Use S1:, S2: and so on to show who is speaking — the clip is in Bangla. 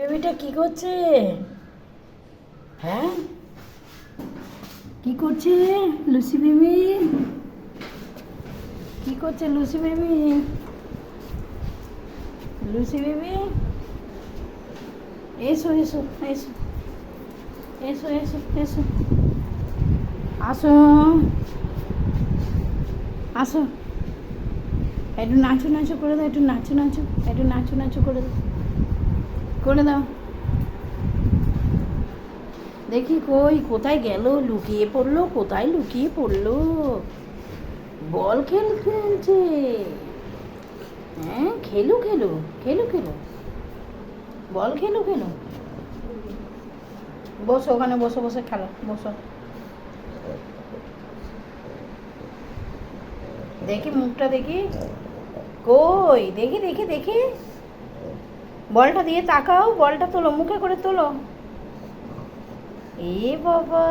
S1: বেবিটা কি করছে? হ্যাঁ, কি করছে লুসি বেবি? কি করছে লুসি বেবি? লুসি বেবি, এসো এসো এসো এসো এসো এসো, আসো আসো, একটু নাচু নাচু করে দাও, একটু নাচু নাচু, একটু নাচু নাচু করে দাও, করে দাও। দেখি কই কোথায় গেল, লুকিয়ে পড়লো, কোথায় লুকিয়ে পড়লো? বল খেলছে। হ্যাঁ, খেলু খেলু, খেলু খেলু, বল খেলু খেলু। বসো ওখানে, বসে বসে খেলো, বসো। দেখি মুখটা দেখি, কই দেখি দেখি দেখি, বলটা দিয়ে তাকাও, বলটা তোলো, মুখে করে তোলো। এ বাবা!